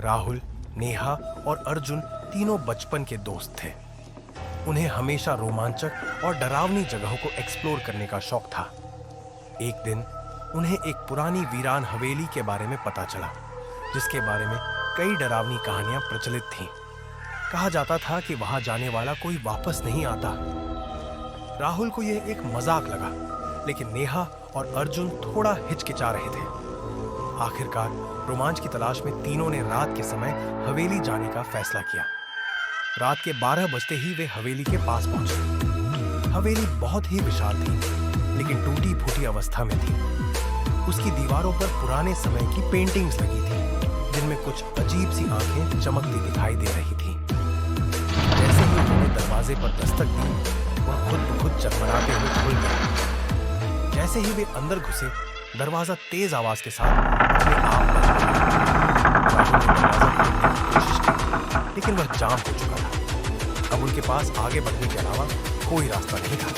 राहुल, नेहा और अर्जुन तीनों बचपन के दोस्त थे। उन्हें हमेशा रोमांचक और डरावनी जगहों को एक्सप्लोर करने का शौक था। एक दिन उन्हें एक पुरानी वीरान हवेली के बारे में पता चला, जिसके बारे में कई डरावनी कहानियां प्रचलित थीं। कहा जाता था कि वहां जाने वाला कोई वापस नहीं आता। राहुल को यह एक मजाक लगा, लेकिन नेहा और अर्जुन थोड़ा हिचकिचा रहे थे। आखिरकार रोमांच की तलाश में तीनों ने रात के समय हवेली जाने का फैसला किया। रात के 12 बजते ही वे हवेली के पास पहुंचे। हवेली बहुत ही विशाल थी, लेकिन टूटी फूटी अवस्था में थी। उसकी दीवारों पर पुराने समय की पेंटिंग्स लगी थी, जिनमें कुछ अजीब सी आंखें चमकती दिखाई दे रही थी। जैसे ही उन्होंने दरवाजे पर दस्तक दी, वह खुद ब खुद चरमराते हुए खुल गया। जैसे ही वे अंदर घुसे, दरवाजा तेज आवाज के साथ अपने आप बंद हो गया। राहुल ने दरवाजा खोलने की कोशिश की, लेकिन वह जाम हो चुका था। अब उनके पास आगे बढ़ने के अलावा कोई रास्ता नहीं था।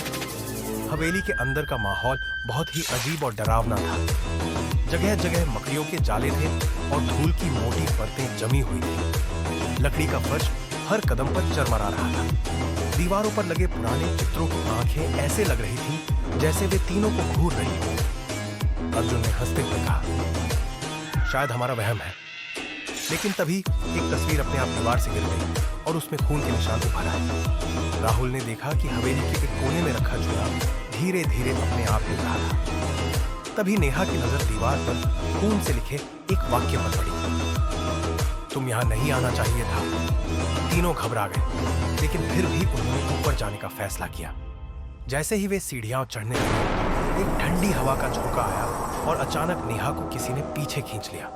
हवेली के अंदर का माहौल बहुत ही अजीब और डरावना था। जगह जगह मकड़ियों के जाले थे और धूल की मोटी परतें जमी हुई थी। लकड़ी का फर्श हर कदम पर चरमरा रहा था। दीवारों पर लगे पुराने चित्रों की आंखें ऐसे लग रही थीं जैसे वे तीनों को घूर रही हों। अर्जुन ने हंसते हुए कहा, शायद हमारा वहम है। लेकिन तभी एक तस्वीर अपने आप दीवार से गिर गई और उसमें खून के निशान उभर आए। राहुल ने देखा कि हवेली के एक कोने में रखा चूल्हा धीरे धीरे अपने आप हिल रहा था। तभी नेहा की नजर दीवार पर खून से लिखे एक वाक्य पर पड़ी, तुम यहां नहीं आना चाहिए था। तीनों घबरा गए, लेकिन फिर भी उन्होंने ऊपर जाने का फैसला किया। जैसे ही वे सीढ़ियां चढ़ने लगे, एक ठंडी हवा का झोंका आया और अचानक नेहा को किसी ने पीछे खींच लिया।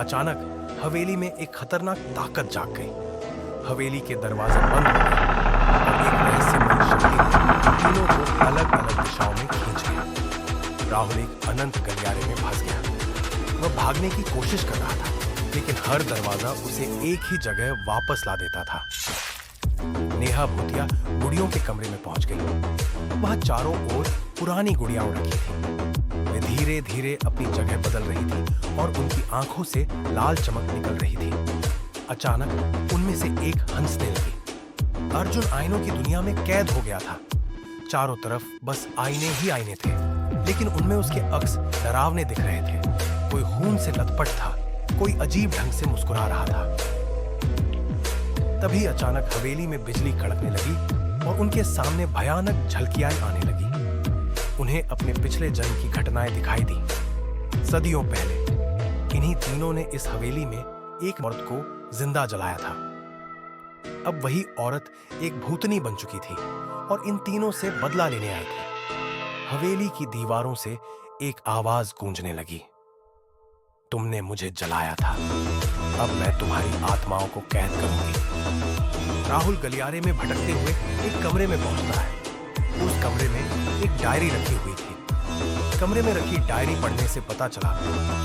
अचानक हवेली में एक खतरनाक ताकत जाग गई। हवेली के दरवाजे बंद हो गए और एक रहस्यमय शक्ति तीनों को अलग अलग दिशाओं में खींच लिया। राहुल एक अनंत गलियारे में फंस गया। वह भागने की कोशिश कर रहा था, लेकिन हर दरवाजा उसे एक ही जगह वापस ला देता था। नेहा भूतिया गुड़ियों के कमरे में पहुंच गई। वहां चारों ओर पुरानी गुड़ियां रखी थी। वे धीरे धीरे अपनी जगह बदल रही थी और उनकी आंखों से लाल चमक निकल रही थी। अचानक उनमें से एक हंसने लगी। अर्जुन आईनों की दुनिया में कैद हो गया था। चारों तरफ बस आईने ही आईने थे, लेकिन उनमें उसके अक्स डरावने दिख रहे थे। कोई खून से लथपथ था, कोई अजीब ढंग से मुस्कुरा रहा था। तभी अचानक हवेली में बिजली कड़कने लगी और उनके सामने भयानक झलकियां आने लगी। उन्हें अपने पिछले जन्म की घटनाएं दिखाई दी। सदियों पहले इन्हीं तीनों ने इस हवेली में एक औरत को जिंदा जलाया था। अब वही औरत एक भूतनी बन चुकी थी और इन तीनों से बदला लेने आई थी। हवेली की दीवारों से एक आवाज गूंजने लगी, तुमने मुझे जलाया था, अब मैं तुम्हारी आत्माओं को कैद करूंगी। राहुल गलियारे में भटकते हुए एक कमरे में पहुंचता है। उस कमरे में एक डायरी रखी हुई थी। कमरे में रखी डायरी पढ़ने से पता चला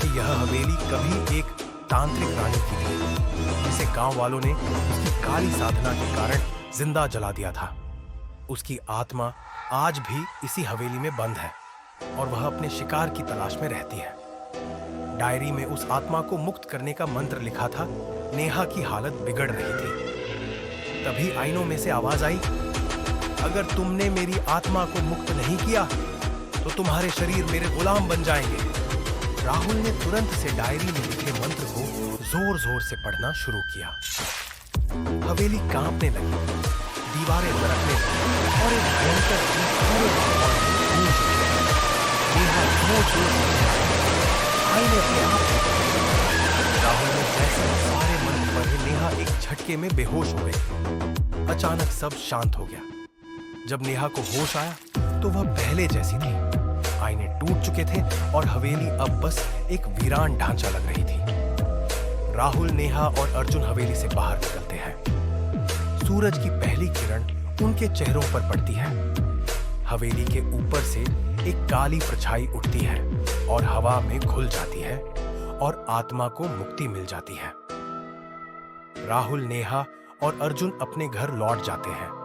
कि यह हवेली कभी एक तांत्रिक रानी की थी, जिसे गांव वालों ने उसकी काली साधना के कारण जिंदा जला दिया था। उसकी आत्मा आज भी इसी हवेली में बंद है और वह अपने शिकार की तलाश में रहती है। डायरी में उस आत्मा को मुक्त करने का मंत्र लिखा था। नेहा की हालत बिगड़ रही थी। तभी आईनों में से आवाज आई, अगर तुमने मेरी आत्मा को मुक्त नहीं किया तो तुम्हारे शरीर मेरे गुलाम बन जाएंगे। राहुल ने तुरंत से डायरी में लिखे मंत्र को जोर जोर से पढ़ना शुरू किया। हवेली कांपने लगी, दीवारें दरकने लगी और एक भयंकर गूंज पूरे माहौल में गूंज उठी। नेहा जोर जोर से आईने अपने आप राहुल ने जैसे सारे मंत्र पढ़े, नेहा एक झटके में बेहोश हो गई। अचानक सब शांत हो गया। जब नेहा को होश आया तो वह पहले जैसी थी। आईने टूट चुके थे और हवेली अब बस एक वीरान ढांचा लग रही थी। राहुल, नेहा और अर्जुन हवेली से बाहर निकलते हैं। सूरज की पहली किरण उनके चेहरों पर पड़ती है। हवेली के ऊपर से एक काली परछाई उठती है और हवा में घुल जाती है और आत्मा को मुक्ति मिल जाती है। राहुल, नेहा और अर्जुन अपने घर लौट जाते हैं।